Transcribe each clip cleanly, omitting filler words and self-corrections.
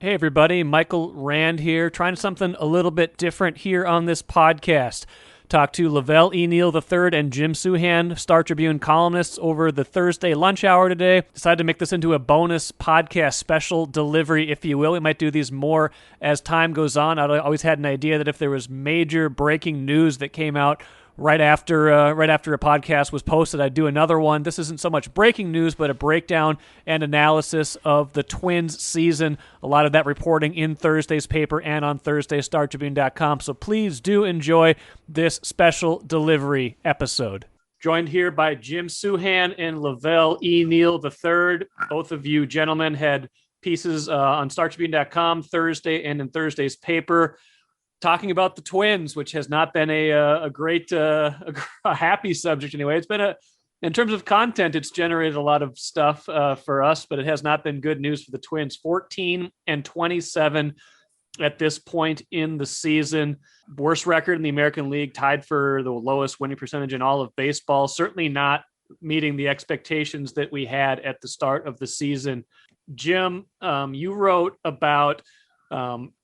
Hey everybody, Michael Rand here, trying something a little bit different here on this podcast. Talked to Velle E. Neal III and Jim Souhan, Star Tribune columnists, over the Thursday lunch hour today. Decided to make this into a bonus podcast special delivery, if you will. We might do these more as time goes on. I always had an idea that if there was major breaking news that came out right after a podcast was posted, I'd do another one. This isn't so much breaking news, but a breakdown and analysis of the Twins season. A lot of that reporting in Thursday's paper and on ThursdayStarTribune.com. So please do enjoy this special delivery episode. Joined here by Jim Souhan and Velle E. Neal III. Both of you gentlemen had pieces on StarTribune.com Thursday and in Thursday's paper, talking about the Twins, which has not been a great, a happy subject anyway. It's been in terms of content, it's generated a lot of stuff for us, but it has not been good news for the Twins. 14-27 at this point in the season. Worst record in the American League, tied for the lowest winning percentage in all of baseball. Certainly not meeting the expectations that we had at the start of the season. Jim, you wrote about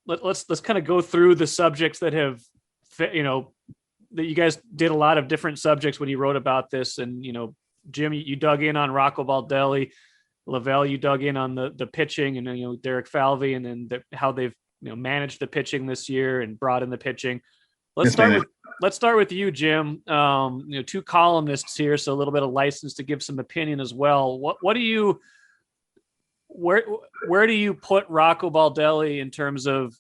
let's kind of go through the subjects that have, that you guys did a lot of different subjects when you wrote about this. And, Jim, you dug in on Rocco Baldelli. Velle, you dug in on the pitching and, Derek Falvey, and then how they've, managed the pitching this year and brought in the pitching. Let's start with you, Jim. Two columnists here, so a little bit of license to give some opinion as well. What do you, where do you put Rocco Baldelli in terms of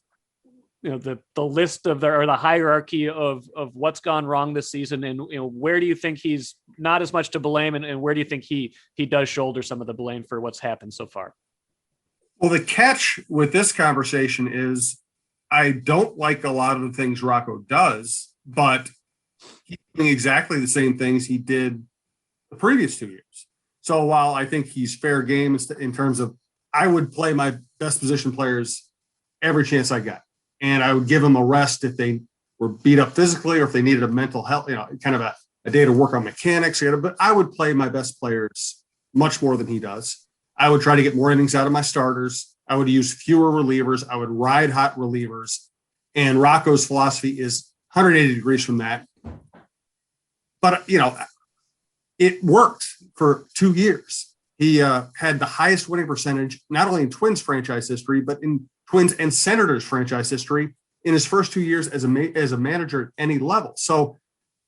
the list of or the hierarchy of what's gone wrong this season, and where do you think he's not as much to blame, and where do you think he does shoulder some of the blame for what's happened so far? Well, the catch with this conversation is I don't like a lot of the things Rocco does, but he's doing exactly the same things he did the previous 2 years. So while I think he's fair game in terms of, I would play my best position players every chance I got. And I would give them a rest if they were beat up physically or if they needed a mental health, kind of a day to work on mechanics. But I would play my best players much more than he does. I would try to get more innings out of my starters. I would use fewer relievers. I would ride hot relievers. And Rocco's philosophy is 180 degrees from that. But, it worked for 2 years. He had the highest winning percentage, not only in Twins franchise history, but in Twins and Senators franchise history in his first 2 years as a manager at any level. So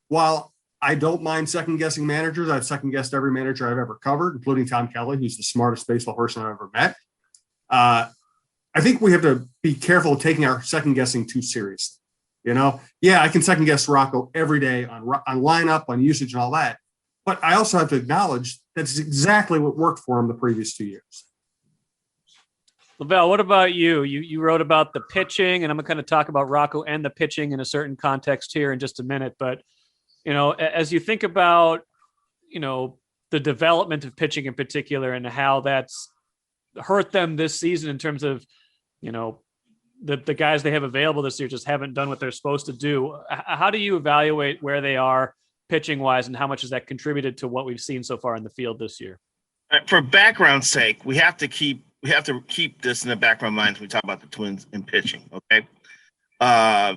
while I don't mind second-guessing managers, I've second-guessed every manager I've ever covered, including Tom Kelly, who's the smartest baseball person I've ever met. I think we have to be careful of taking our second-guessing too seriously. Yeah, I can second-guess Rocco every day on lineup, on usage, and all that. But I also have to acknowledge that's exactly what worked for him the previous 2 years. Velle, what about you? You wrote about the pitching, and I'm going to kind of talk about Rocco and the pitching in a certain context here in just a minute. But, as you think about, the development of pitching in particular and how that's hurt them this season in terms of, the guys they have available this year just haven't done what they're supposed to do. How do you evaluate where they are pitching wise, and how much has that contributed to what we've seen so far in the field this year? For background's sake, we have to keep this in the background mind when we talk about the Twins and pitching. Okay.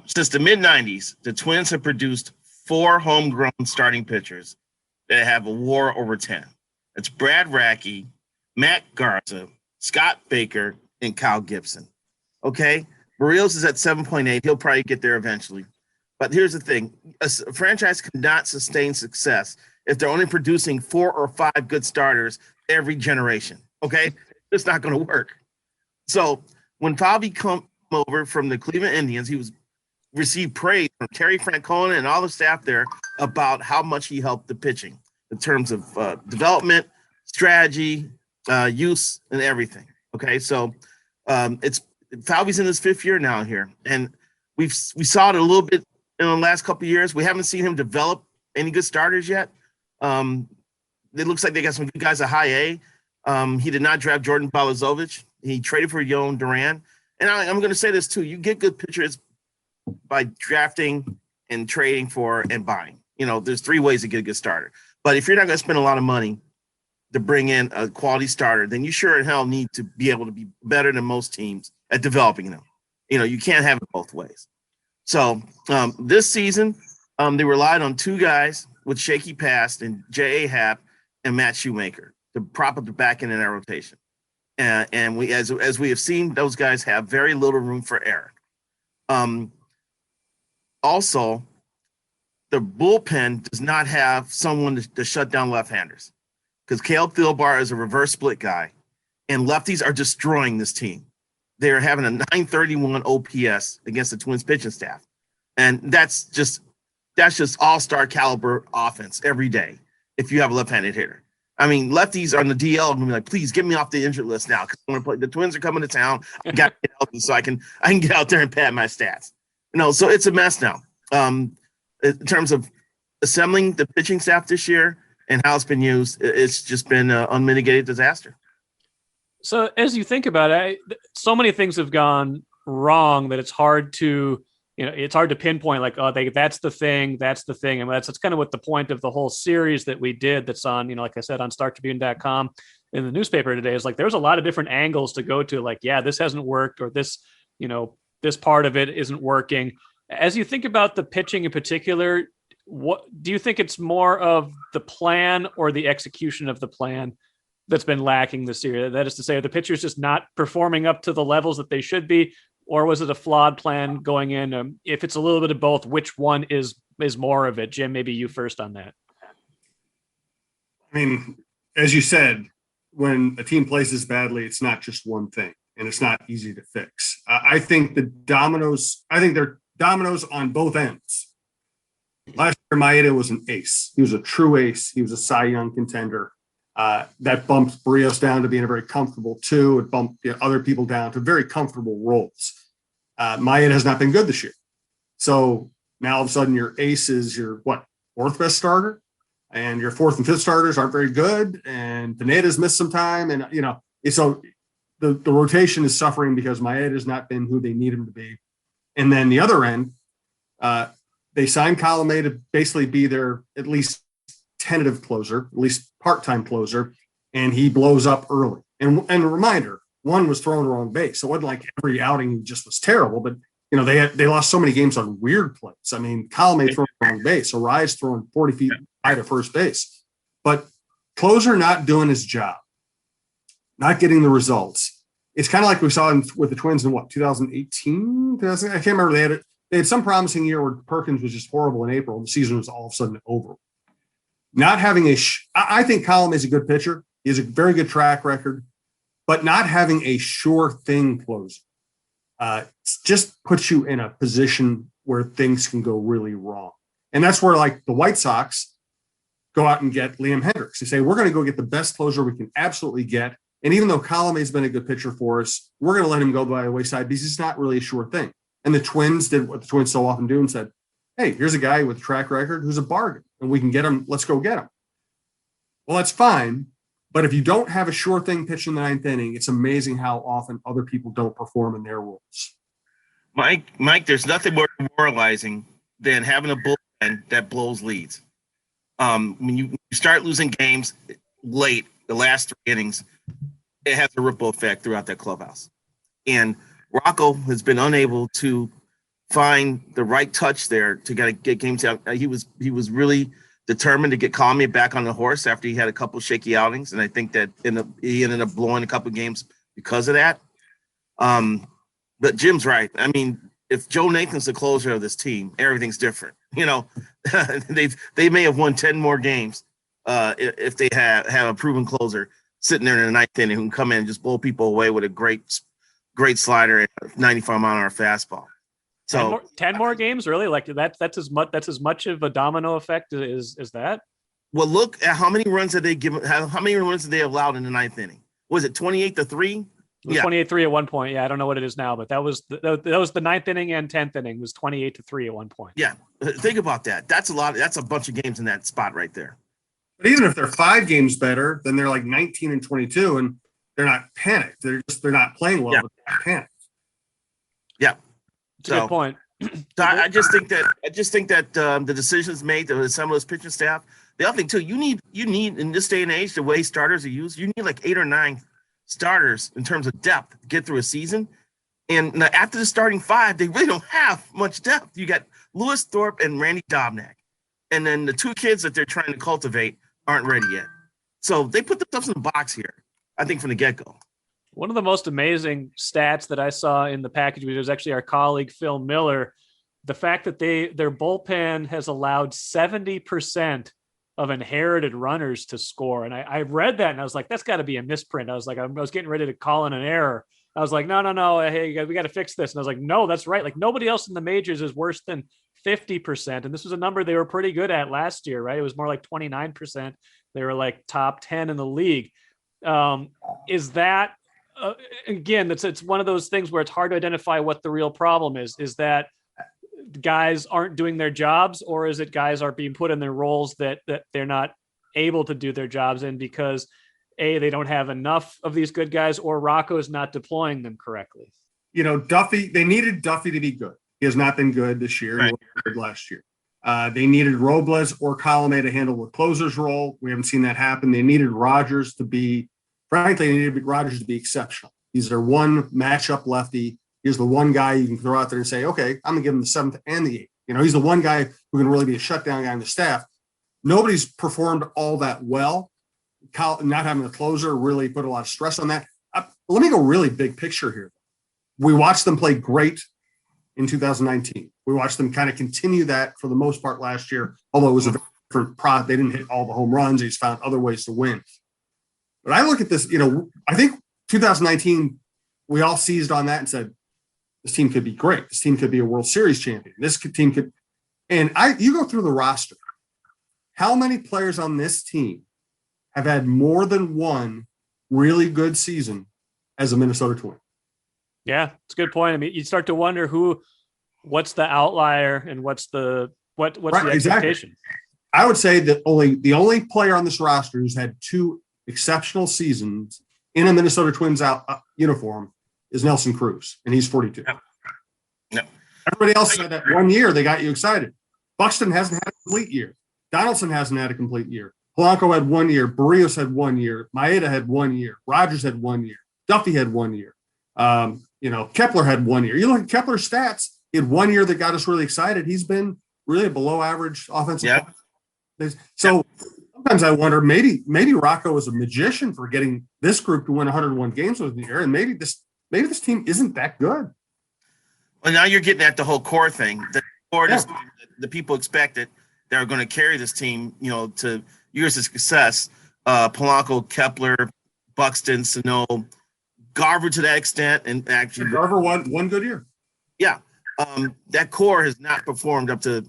Since the mid 90s, the Twins have produced 4 homegrown starting pitchers that have a WAR over 10. It's Brad Rackey, Matt Garza, Scott Baker, and Kyle Gibson. Okay. Barrios is at 7.8. He'll probably get there eventually. But here's the thing. A franchise cannot sustain success if they're only producing 4 or 5 good starters every generation. Okay. It's not going to work. So when Falvey come over from the Cleveland Indians, he received praise from Terry Francona and all the staff there about how much he helped the pitching in terms of development, strategy, use, and everything. Okay. So Falvey's in his 5th year now here. And we saw it a little bit in the last couple of years. We haven't seen him develop any good starters yet. It looks like they got some good guys at high A. He did not draft Jordan Balazovic. He traded for Yoan Duran. And I'm going to say this too. You get good pitchers by drafting and trading for and buying. There's 3 ways to get a good starter. But if you're not going to spend a lot of money to bring in a quality starter, then you sure as hell need to be able to be better than most teams at developing them. You can't have it both ways. So this season, they relied on two guys with shaky past and J.A. Happ and Matt Shoemaker to prop up the back end of that rotation. And we, as we have seen, those guys have very little room for error. Also, the bullpen does not have someone to shut down left-handers because Caleb Thielbar is a reverse split guy, and lefties are destroying this team. They're having a 931 OPS against the Twins pitching staff, and that's just all-star caliber offense every day if you have a left-handed hitter. I mean, lefties on the DL and be like, please get me off the injured list now because I want to play. The Twins are coming to town. I got to get healthy so I can get out there and pad my stats. So it's a mess now. In terms of assembling the pitching staff this year and how it's been used, it's just been an unmitigated disaster. So as you think about it, so many things have gone wrong that it's hard to pinpoint like, oh, that's the thing. And that's kind of what the point of the whole series that we did that's on, like I said, on StarTribune.com in the newspaper today is like, there's a lot of different angles to go to, like, yeah, this hasn't worked, or this, this part of it isn't working. As you think about the pitching in particular, what do you think it's more of the plan or the execution of the plan that's been lacking this year? That is to say, are the pitchers just not performing up to the levels that they should be, or was it a flawed plan going in? If it's a little bit of both, which one is more of it? Jim, maybe you first on that. I mean, as you said, when a team plays this badly, it's not just one thing, and it's not easy to fix. I think they're dominoes on both ends. Last year, Maeda was an ace. He was a true ace. He was a Cy Young contender. That bumped Barrios down to being a very comfortable 2. It bumped other people down to very comfortable roles. Maeda has not been good this year. So now all of a sudden your ace is your, fourth best starter? And your fourth and fifth starters aren't very good. And Pineda's missed some time. And, so the rotation is suffering because Maeda has not been who they need him to be. And then the other end, they signed Colomé to basically be their at least tentative closer, at least part-time closer, and he blows up early. And a reminder, one was throwing the wrong base. So it wasn't like every outing just was terrible, but they lost so many games on weird plays. I mean, Colomé throwing the wrong base, Arise throwing 40 feet high to first base. But closer not doing his job, not getting the results. It's kind of like we saw with the Twins in 2018? I can't remember. They had some promising year where Perkins was just horrible in April, and the season was all of a sudden over. Not having I think Column is a good pitcher. He has a very good track record, but not having a sure thing closer just puts you in a position where things can go really wrong. And that's where, like, the White Sox go out and get Liam Hendricks. They say, we're going to go get the best closer we can absolutely get. And even though Colomé has been a good pitcher for us, we're going to let him go by the wayside because it's not really a sure thing. And the Twins did what the Twins so often do and said, hey, here's a guy with a track record who's a bargain, and we can get him. Let's go get him. Well, that's fine. But if you don't have a sure thing pitch in the ninth inning, it's amazing how often other people don't perform in their roles. Mike, there's nothing more demoralizing than having a bullpen that blows leads. When you start losing games late, the last 3 innings, it has a ripple effect throughout that clubhouse. And Rocco has been unable to find the right touch there to get games out. He was really determined to get Colomé back on the horse after he had a couple shaky outings, and I think that he ended up blowing a couple games because of that. But Jim's right. I mean, if Joe Nathan's the closer of this team, everything's different. They may have won 10 more games if they have a proven closer sitting there in the ninth inning who can come in and just blow people away with a great slider and a 95-mile-an-hour fastball. So 10 more games, really? Like that's as much of a domino effect as that? Well, look at how many runs did they give? How many runs did they allowed in the ninth inning? Was it 28-3? It was 28-3 at one point. Yeah, I don't know what it is now, but that was the ninth inning and 10th inning. It was 28-3 at one point. Yeah, think about that. That's a lot. That's a bunch of games in that spot right there. But even if they're 5 games better, then they're like 19-22, and they're not panicked. They're not playing well, but they're panicked. Yeah. That's a good point. So I just think that the decisions made to assemble this pitching staff. The other thing too, you need in this day and age, the way starters are used, you need like 8 or 9 starters in terms of depth to get through a season. And now after the starting five, they really don't have much depth. You got Lewis Thorpe and Randy Dobnak. And then the two kids that they're trying to cultivate aren't ready yet. So they put themselves in the box here, I think, from the get-go. One of the most amazing stats that I saw in the package was actually our colleague Phil Miller. The fact that their bullpen has allowed 70% of inherited runners to score. And I read that and I was like, that's got to be a misprint. I was getting ready to call in an error. I was like, no. Hey, we got to fix this. And I was like, no, that's right. Like nobody else in the majors is worse than 50%. And this was a number they were pretty good at last year, right? It was more like 29%. They were like top 10 in the league. Is that, again, it's one of those things where it's hard to identify what the real problem is. Is that guys aren't doing their jobs, or is it guys are being put in their roles that they're not able to do their jobs in because they don't have enough of these good guys, or Rocco's not deploying them correctly? Duffy, they needed Duffy to be good. He has not been good this year. Right. He was good last year. They needed Robles or Colomé to handle the closer's role. We haven't seen that happen. They needed Rogers to be exceptional. He's their one matchup lefty. He's the one guy you can throw out there and say, okay, I'm going to give him the 7th and the 8th. He's the one guy who can really be a shutdown guy on the staff. Nobody's performed all that well. Not having a closer really put a lot of stress on that. Let me go really big picture here. We watched them play great in 2019. We watched them kind of continue that for the most part last year, although it was a different product. They didn't hit all the home runs. They just found other ways to win. But I look at this, I think 2019, we all seized on that and said, this team could be great. This team could be a World Series champion. This team could, and you go through the roster. How many players on this team have had more than one really good season as a Minnesota Twin? Yeah, it's a good point. I mean, you start to wonder what's the outlier and what's the expectation. Exactly. I would say that the only player on this roster who's had 2 exceptional seasons in a Minnesota Twins uniform is Nelson Cruz, and he's 42. No. Everybody else said that 1 year they got you excited. Buxton hasn't had a complete year. Donaldson hasn't had a complete year. Polanco had 1 year. Barrios had 1 year. Maeda had 1 year. Rogers had 1 year. Duffy had 1 year. Kepler had 1 year. You look at Kepler's stats. He had 1 year that got us really excited. He's been really a below average offensive player. So sometimes I wonder, maybe Rocco is a magician for getting this group to win 101 games within the year, and maybe this team isn't that good. Well, now you're getting at the whole core thing. The core, the people expected that are going to carry this team, to years of success. Polanco, Kepler, Buxton, Sano, Garver to that extent, and actually Garver one good year. Yeah, that core has not performed up to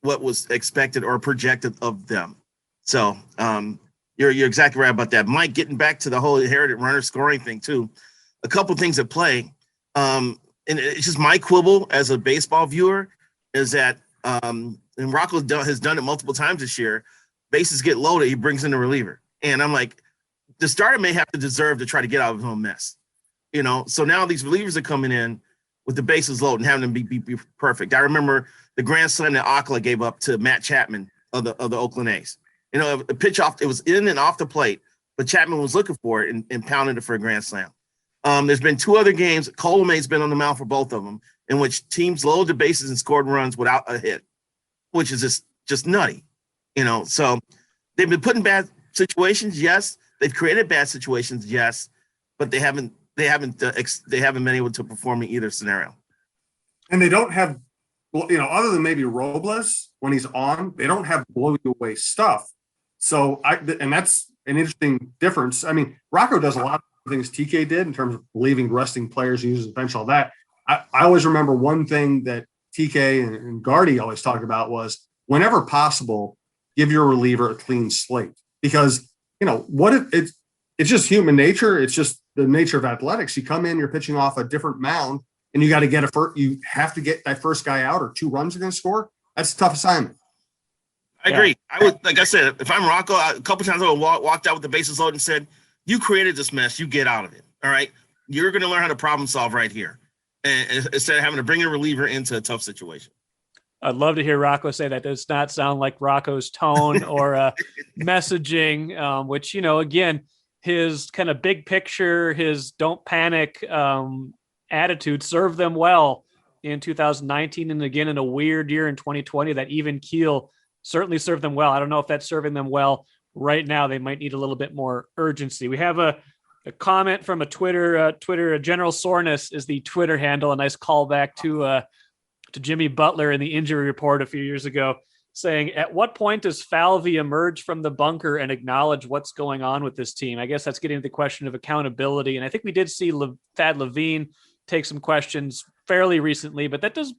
what was expected or projected of them. So you're exactly right about that. Mike, getting back to the whole inherited runner scoring thing too, a couple things at play. And it's just my quibble as a baseball viewer is that, and Rocco has done it multiple times this year, bases get loaded, he brings in a reliever. And I'm like, the starter may have to deserve to try to get out of his own mess. So now these relievers are coming in with the bases loaded and having them be perfect. I remember the grand slam that Akla gave up to Matt Chapman of the Oakland A's. A pitch off, it was in and off the plate, but Chapman was looking for it and pounded it for a grand slam. There's been 2 other games, Colomé's been on the mound for both of them, in which teams loaded the bases and scored runs without a hit, which is just nutty. So they've been put in bad situations, yes. They've created bad situations, yes, but they haven't been able to perform in either scenario. And they don't have, other than maybe Robles when he's on, they don't have blow you away stuff. So and that's an interesting difference. I mean, Rocco does a lot of things TK did in terms of leaving resting players, using the bench, all that. I always remember one thing that TK and Gardy always talked about was whenever possible, give your reliever a clean slate, because what if it's just human nature. It's just the nature of athletics. You come in, you're pitching off a different mound, and you got to you have to get that first guy out, or 2 runs are going to score. That's a tough assignment. I agree. I would, like I said, if I'm Rocco, a couple times I would walked out with the bases loaded and said, "You created this mess. You get out of it. All right. You're going to learn how to problem solve right here, and instead of having to bring a reliever into a tough situation." I'd love to hear Rocco say that. Does not sound like Rocco's tone or messaging, which, again, his kind of big picture, his don't panic attitude served them well in 2019 and again in a weird year in 2020. That even keel certainly served them well. I don't know if that's serving them well right now. They might need a little bit more urgency. We have a comment from a Twitter. General Soreness is the Twitter handle. A nice callback to Jimmy Butler in the injury report a few years ago, saying, at what point does Falvey emerge from the bunker and acknowledge what's going on with this team? I guess that's getting to the question of accountability. And I think we did see Thad Levine take some questions fairly recently, but that does,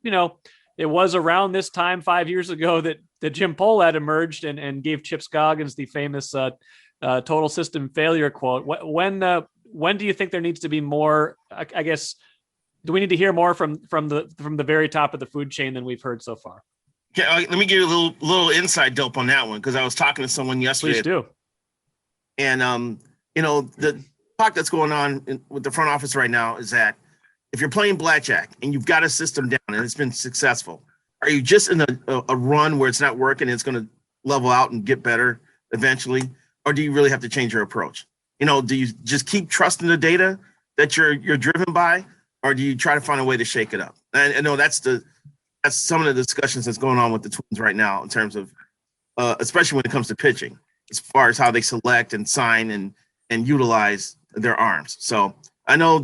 it was around this time 5 years ago that Jim Pohlad emerged and gave Chip Scoggins the famous total system failure quote. When do you think there needs to be more, I guess, do we need to hear more from the very top of the food chain than we've heard so far? Okay, let me give you a little inside dope on that one, because I was talking to someone yesterday. Please do. And the talk that's going on with the front office right now is that if you're playing blackjack and you've got a system down and it's been successful, are you just in a run where it's not working and it's going to level out and get better eventually, or do you really have to change your approach? Do you just keep trusting the data that you're driven by, or do you try to find a way to shake it up? And I know that's some of the discussions that's going on with the Twins right now in terms of, especially when it comes to pitching, as far as how they select and sign and utilize their arms. So I know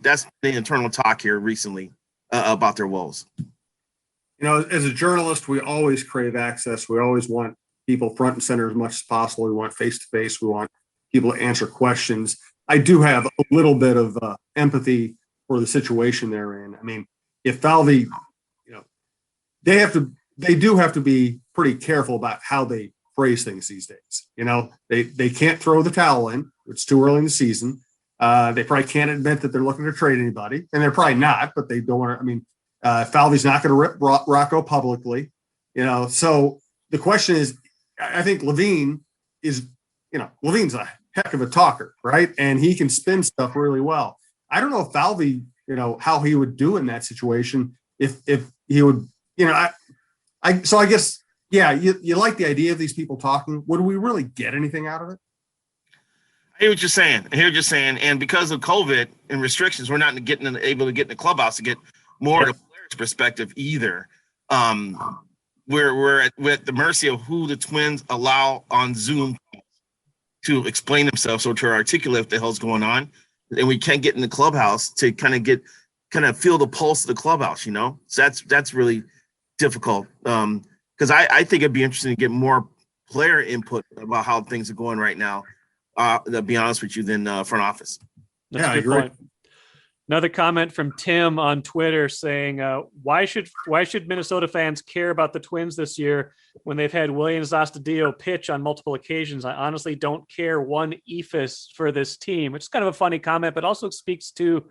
that's the internal talk here recently about their woes. As a journalist, we always crave access. We always want people front and center as much as possible. We want face-to-face. We want people to answer questions. I do have a little bit of empathy for the situation they're in. I mean, if Falvey, they do have to be pretty careful about how they phrase things these days. They can't throw the towel in. It's too early in the season. They probably can't admit that they're looking to trade anybody, and they're probably not, but they don't want to. I mean, Falvey's not going to rip Rocco publicly, So the question is, I think Levine is, Levine's a heck of a talker, right? And he can spin stuff really well. I don't know if Falvey, how he would do in that situation if he would, So I guess, yeah, you like the idea of these people talking. Would we really get anything out of it? I hear what you're saying. And because of COVID and restrictions, we're not able to get in the clubhouse to get more of the players' perspective either. We're at the mercy of who the Twins allow on Zoom to explain themselves or to articulate what the hell's going on. And we can't get in the clubhouse to kind of feel the pulse of the clubhouse, So that's really difficult. Because I think it'd be interesting to get more player input about how things are going right now. To be honest with you, than front office. That's a good point. Another comment from Tim on Twitter saying, why should Minnesota fans care about the Twins this year when they've had Willians Astudillo pitch on multiple occasions? I honestly don't care one ephus for this team, which is kind of a funny comment, but also speaks to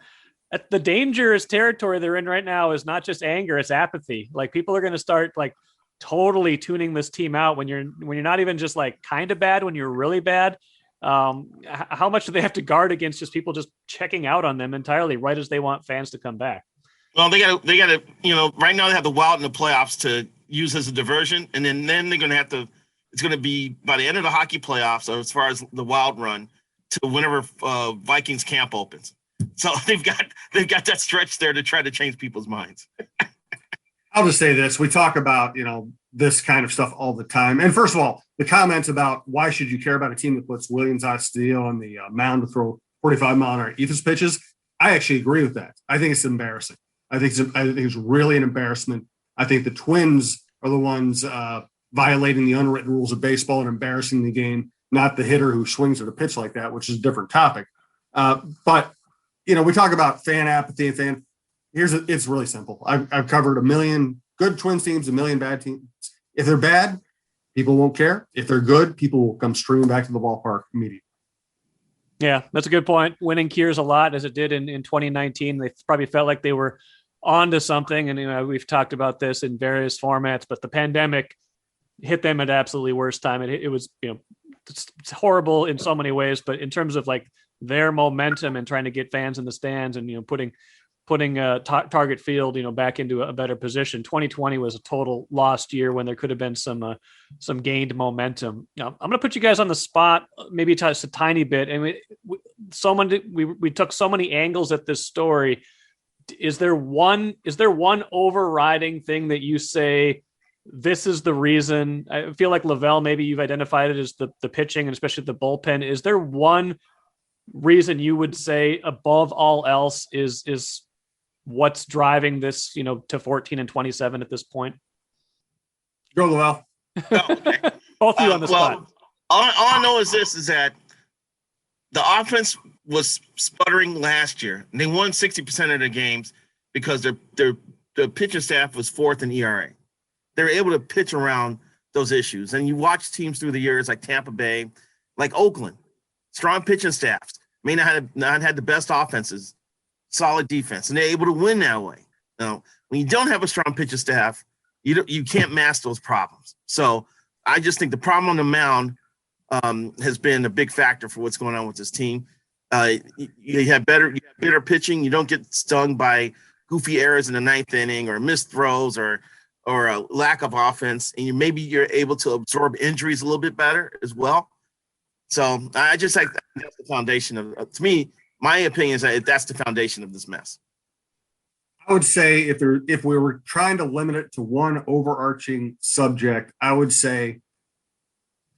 the dangerous territory they're in right now. Is not just anger, it's apathy. Like, people are going to start totally tuning this team out when you're not even just kind of bad, when you're really bad. How much do they have to guard against just people just checking out on them entirely right as they want fans to come back? Well, they got to, right now they have the Wild in the playoffs to use as a diversion. And then they're going to have to, it's going to be by the end of the hockey playoffs, or as far as the Wild run, to whenever Vikings camp opens. So they've got that stretch there to try to change people's minds. I'll just say this. We talk about, this kind of stuff all the time. And first of all, the comments about why should you care about a team that puts Willians Astudillo on the mound to throw 45-mile-an-hour ethos pitches, I actually agree with that. I think it's embarrassing. I think it's really an embarrassment. I think the Twins are the ones violating the unwritten rules of baseball and embarrassing the game, not the hitter who swings at a pitch like that, which is a different topic. But we talk about fan apathy and fan. It's really simple. I've covered a million good Twins teams, a million bad teams. If they're bad, people won't care. If they're good, people will come streaming back to the ballpark immediately. Yeah, that's a good point. Winning cures a lot, as it did in 2019. They probably felt like they were onto something. And, we've talked about this in various formats, but the pandemic hit them at absolutely worst time. It was, it's horrible in so many ways, but in terms of their momentum and trying to get fans in the stands and, putting Target Field, back into a better position. 2020 was a total lost year when there could have been some gained momentum. I'm going to put you guys on the spot, maybe just a tiny bit. And we took so many angles at this story. Is there one overriding thing that you say, this is the reason? I feel like Lavelle, maybe you've identified it as the pitching and especially the bullpen. Is there one reason you would say above all else is what's driving this, to 14 and 27 at this point? Go, Lavelle. Both of you on the spot. All I know is this, is that the offense was sputtering last year, and they won 60% of their games because their pitching staff was fourth in ERA. They were able to pitch around those issues. And you watch teams through the years like Tampa Bay, like Oakland, strong pitching staffs, may not have had the best offenses, solid defense, and they're able to win that way. Now, when you don't have a strong pitching staff, you can't mask those problems. So I just think the problem on the mound has been a big factor for what's going on with this team. You have better pitching. You don't get stung by goofy errors in the ninth inning or missed throws or a lack of offense, and you're able to absorb injuries a little bit better as well. So I just think that's the foundation of to me, my opinion is that that's the foundation of this mess. I would say if we were trying to limit it to one overarching subject, I would say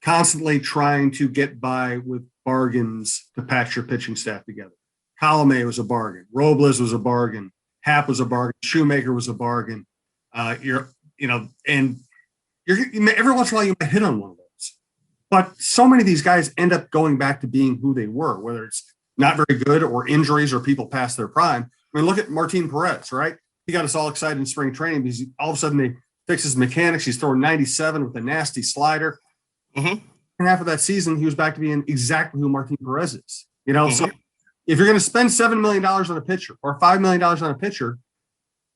constantly trying to get by with bargains to patch your pitching staff together. Column was a bargain. Robles was a bargain. Happ was a bargain. Shoemaker was a bargain. Every once in a while you might hit on one of those. But so many of these guys end up going back to being who they were, whether it's not very good or injuries or people past their prime. I mean, look at Martin Perez, right? He got us all excited in spring training because all of a sudden they fix his mechanics. He's throwing 97 with a nasty slider. Mm-hmm. And half of that season, he was back to being exactly who Martin Perez is. So if you're going to spend $7 million on a pitcher or $5 million on a pitcher,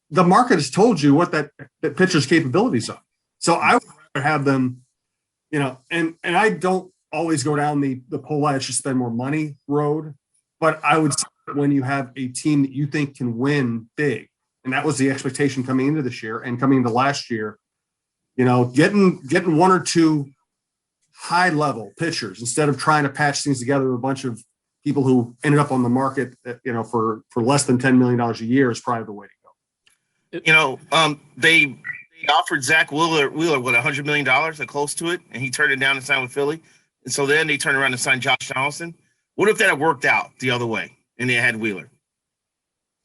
the market has told you what that pitcher's capabilities are. So I would rather have them, and I don't always go down the Polite should spend more money road, but I would say when you have a team that you think can win big, and that was the expectation coming into this year and coming into last year, getting one or two high level pitchers instead of trying to patch things together with a bunch of people who ended up on the market, for less than $10 million a year is probably the way to go. They offered Zach Wheeler what, $100 million or close to it, and he turned it down and signed with Philly. And so then they turned around and signed Josh Donaldson. What if that had worked out the other way and they had Wheeler?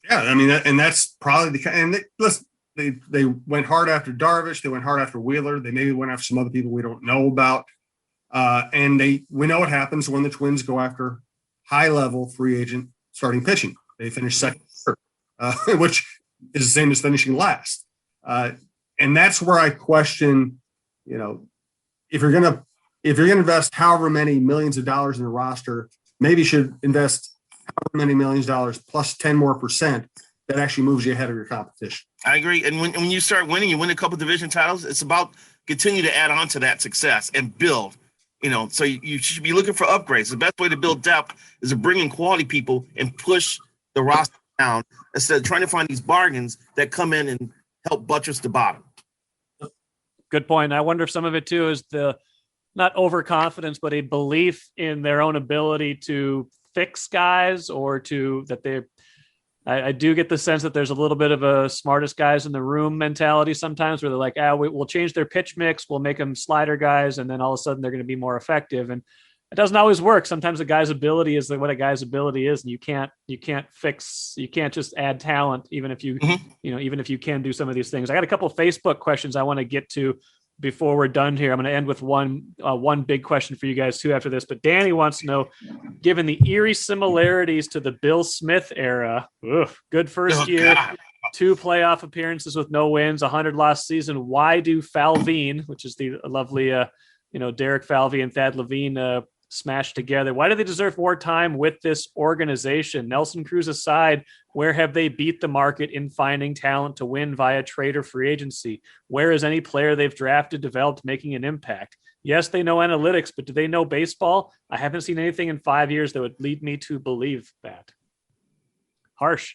Yeah, I mean, and that's probably they went hard after Darvish. They went hard after Wheeler. They maybe went after some other people we don't know about. And we know what happens when the Twins go after high-level free agent starting pitching. They finish second, which is the same as finishing last. And that's where I question, if you're gonna invest however many millions of dollars in a roster, maybe you should invest however many millions of dollars plus 10% more that actually moves you ahead of your competition. I agree. And when you start winning, you win a couple division titles, it's about continue to add on to that success and build. So you should be looking for upgrades. The best way to build depth is to bring in quality people and push the roster down instead of trying to find these bargains that come in and help buttress the bottom. Good point. I wonder if some of it too is the not overconfidence, but a belief in their own ability to fix guys or I do get the sense that there's a little bit of a smartest guys in the room mentality sometimes where they're like, we'll change their pitch mix. We'll make them slider guys. And then all of a sudden they're going to be more effective. And it doesn't always work. Sometimes a guy's ability is what a guy's ability is. And you can't just add talent, even if you, even if you can do some of these things. I got a couple of Facebook questions I want to get to before we're done here. I'm going to end with one big question for you guys too after this, but Danny wants to know, given the eerie similarities to the Bill Smith era, good first year, God. 2 playoff appearances with no wins, 100 loss season. Why do Falvey, which is the lovely, Derek Falvey and Thad Levine smashed together? Why do they deserve more time with this organization? Nelson Cruz aside, where have they beat the market in finding talent to win via trade or free agency? Where is any player they've drafted, developed, making an impact? Yes, they know analytics, but do they know baseball? I haven't seen anything in 5 years that would lead me to believe that. Harsh.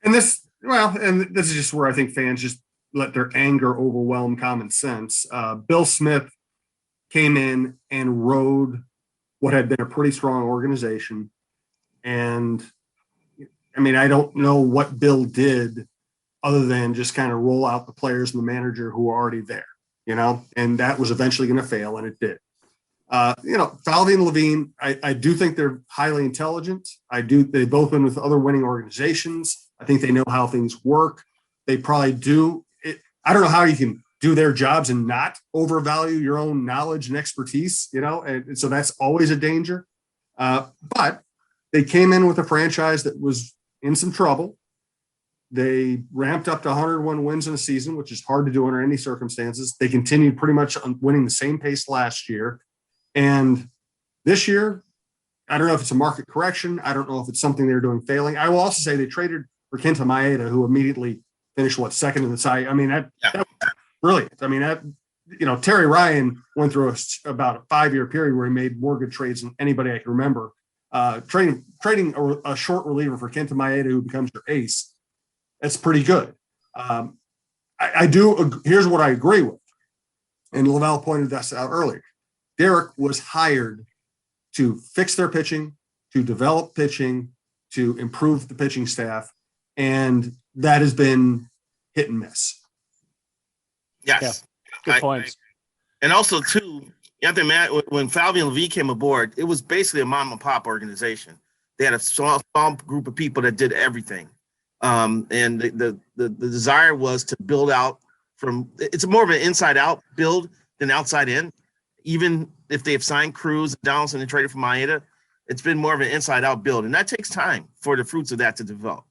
And this is just where I think fans just let their anger overwhelm common sense. Bill Smith came in and rode what had been a pretty strong organization And I mean, I don't know what Bill did other than just kind of roll out the players and the manager who were already there, and that was eventually going to fail, and it did. Falvey and Levine, I do think they're highly intelligent. They've both been with other winning organizations. I think they know how things work. They probably do. I don't know how you can do their jobs and not overvalue your own knowledge and expertise, and so that's always a danger. But they came in with a franchise that was in some trouble. They ramped up to 101 wins in a season, which is hard to do under any circumstances. They continued pretty much winning the same pace last year. And this year, I don't know if it's a market correction. I don't know if it's something they're doing failing. I will also say they traded for Kenta Maeda, who immediately finished second in the side. I mean, that was brilliant. I mean, Terry Ryan went through about a 5-year period where he made more good trades than anybody I can remember. Trading a short reliever for Kenta Maeda, who becomes your ace, that's pretty good. I do. Here's what I agree with, and Lavelle pointed this out earlier. Derek was hired to fix their pitching, to develop pitching, to improve the pitching staff, and that has been hit and miss. Yes, yeah. Good points. And also, too, you have to imagine when Falvey and Levine came aboard, it was basically a mom and pop organization. They had a small group of people that did everything, and the desire was to build out from. It's more of an inside out build than outside in. Even if they've signed Cruz, Donaldson, and traded for Maeda, it's been more of an inside-out build, and that takes time for the fruits of that to develop,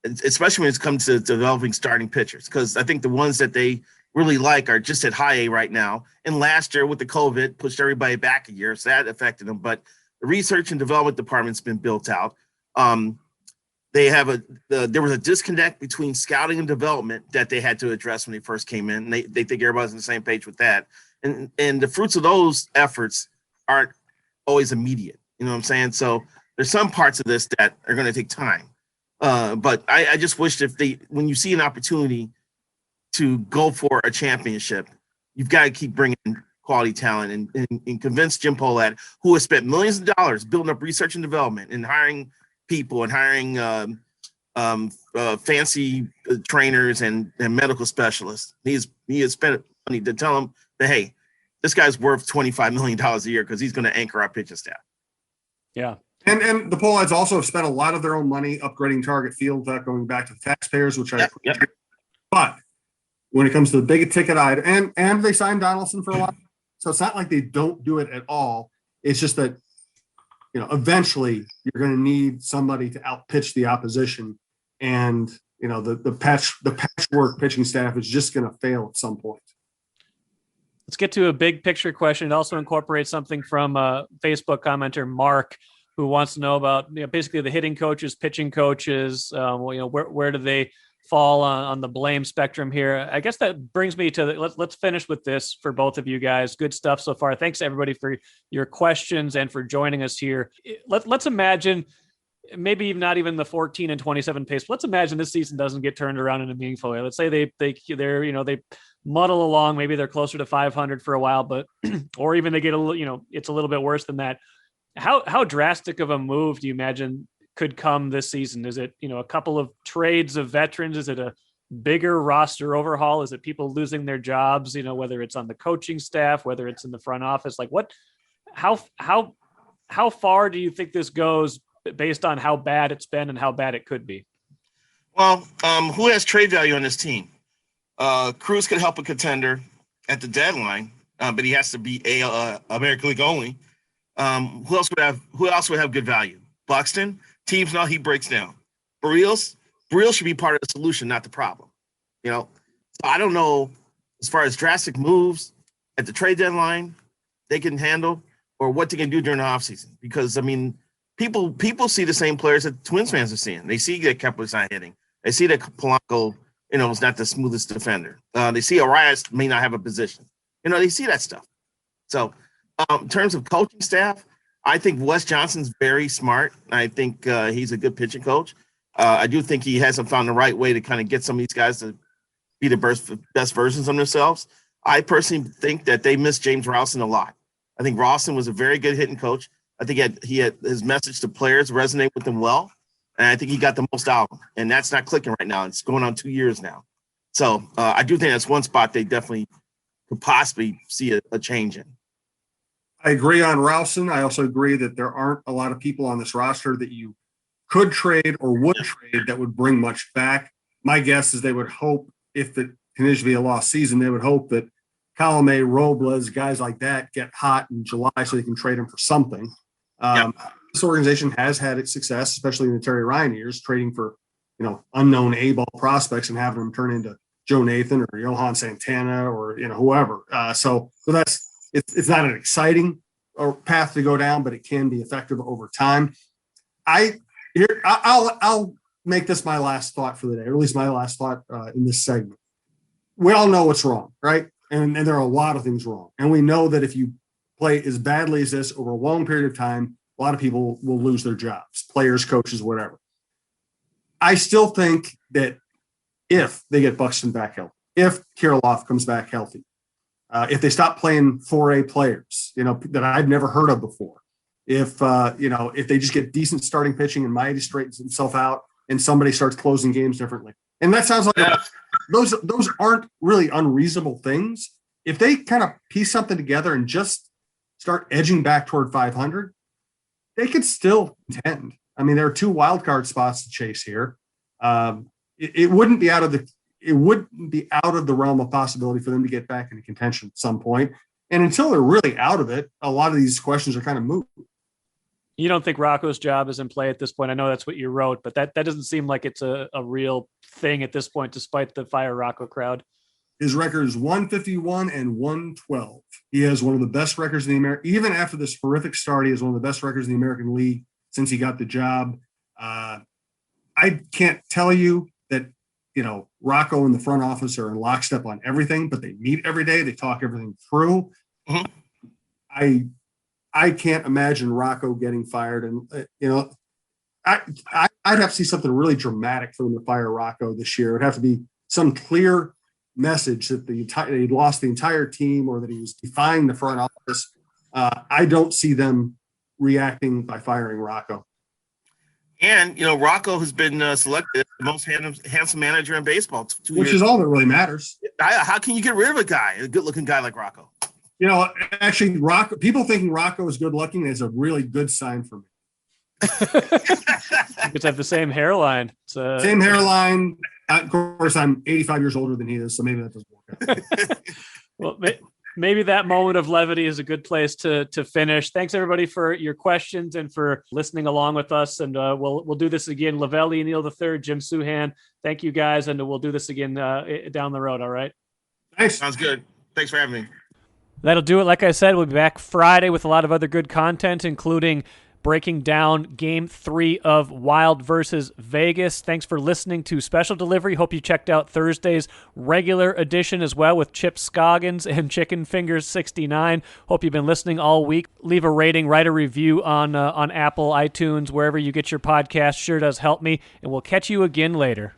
especially when it comes to developing starting pitchers, because I think the ones that they really like are just at high A right now, and last year with the COVID pushed everybody back a year, so that affected them, but the research and development department's been built out. There was a disconnect between scouting and development that they had to address when they first came in, and they think everybody's on the same page with that. And the fruits of those efforts aren't always immediate. You know what I'm saying? So there's some parts of this that are going to take time. But I just wish when you see an opportunity to go for a championship, you've got to keep bringing quality talent and convince Jim Pohlad, who has spent millions of dollars building up research and development and hiring people and hiring fancy trainers and medical specialists. He has spent money to tell them that, hey, this guy's worth $25 million a year because he's going to anchor our pitching staff. Yeah. And the Pohlads also have spent a lot of their own money upgrading Target Field without going back to the taxpayers, which I appreciate. Yep. But when it comes to the big ticket item, and they signed Donaldson for a while, so it's not like they don't do it at all. It's just that, eventually you're going to need somebody to outpitch the opposition, and the patchwork pitching staff is just going to fail at some point. Let's get to a big picture question. It also incorporates something from Facebook commenter Mark, who wants to know about basically the hitting coaches, pitching coaches. Where do they fall on the blame spectrum here? I guess that brings me to let's finish with this for both of you guys. Good stuff so far. Thanks everybody for your questions and for joining us here. Let's imagine. Maybe not even the 14 and 27 pace. Let's imagine this season doesn't get turned around in a meaningful way. Let's say they muddle along. Maybe they're closer to 500 for a while, but or even they get it's a little bit worse than that. How drastic of a move do you imagine could come this season? Is it a couple of trades of veterans? Is it a bigger roster overhaul? Is it people losing their jobs? Whether it's on the coaching staff, whether it's in the front office. Like how far do you think this goes? Based on how bad it's been and how bad it could be? Well, who has trade value on this team? Cruz could help a contender at the deadline, but he has to be American League only. Who else would have good value? Buxton. Teams know he breaks down. Barrios should be part of the solution, not the problem. So I don't know as far as drastic moves at the trade deadline they can handle, or what they can do during the offseason. Because people see the same players that Twins fans are seeing. They see that Kepler's not hitting. They see that Polanco, is not the smoothest defender. They see Arias may not have a position. They see that stuff. So in terms of coaching staff, I think Wes Johnson's very smart. I think he's a good pitching coach. I do think he hasn't found the right way to kind of get some of these guys to be the best versions of themselves. I personally think that they miss James Ralston a lot. I think Ralston was a very good hitting coach. I think he had his message to players resonate with them well. And I think he got the most out of them. And that's not clicking right now. It's going on 2 years now. So I do think that's one spot they definitely could possibly see a change in. I agree on Rowson. I also agree that there aren't a lot of people on this roster that you could trade or would trade that would bring much back. My guess is they would hope, if it continues to be a lost season, they would hope that Colome, Robles, guys like that get hot in July so they can trade them for something. This organization has had its success, especially in the Terry Ryan years, trading for unknown A-ball prospects and having them turn into Joe Nathan or Johan Santana or whoever. So that's it's not an exciting path to go down, but it can be effective over time. I'll make this my last thought for the day, or at least my last thought in this segment. We all know what's wrong, right? And there are a lot of things wrong. And we know that if you play as badly as this over a long period of time, a lot of people will lose their jobs, players, coaches, whatever. I still think that if they get Buxton back healthy, if Kirilloff comes back healthy, if they stop playing 4A players, that I've never heard of before, if they just get decent starting pitching and Maeda straightens himself out and somebody starts closing games differently. And that sounds like those aren't really unreasonable things. If they kind of piece something together and just start edging back toward 500, they could still contend. I mean, there are 2 wild card spots to chase here. It wouldn't be out of the realm of possibility for them to get back into contention at some point. And until they're really out of it, a lot of these questions are kind of moot. You don't think Rocco's job is in play at this point? I know that's what you wrote, but that doesn't seem like it's a real thing at this point, despite the Fire Rocco crowd. His record is 151 and 112. He has one of the best records in the American, even after this horrific start, he has one of the best records in the American League since he got the job. I can't tell you that, Rocco and the front office are in lockstep on everything, but they meet every day. They talk everything through. Mm-hmm. I can't imagine Rocco getting fired. And, I'd have to see something really dramatic for them to fire Rocco this year. It would have to be some clear message that he lost the entire team or that he was defying the front office. I don't see them reacting by firing Rocco. And, Rocco has been selected as the most handsome manager in baseball. Which is all that really matters. How can you get rid of a good-looking guy like Rocco? Actually, people thinking Rocco is good-looking is a really good sign for me. You could have the same hairline. Same hairline. Of course, I'm 85 years older than he is, so maybe that doesn't work out. Well, maybe that moment of levity is a good place to finish. Thanks, everybody, for your questions and for listening along with us. And we'll do this again. Velle E, Neal III, Jim Souhan. Thank you, guys, and we'll do this again down the road, all right? Thanks. Sounds good. Thanks for having me. That'll do it. Like I said, we'll be back Friday with a lot of other good content, including breaking down Game 3 of Wild versus Vegas. Thanks for listening to Special Delivery. Hope you checked out Thursday's regular edition as well with Chip Scoggins and Chicken Fingers 69. Hope you've been listening all week. Leave a rating, write a review on Apple, iTunes, wherever you get your podcast. Sure does help me. And we'll catch you again later.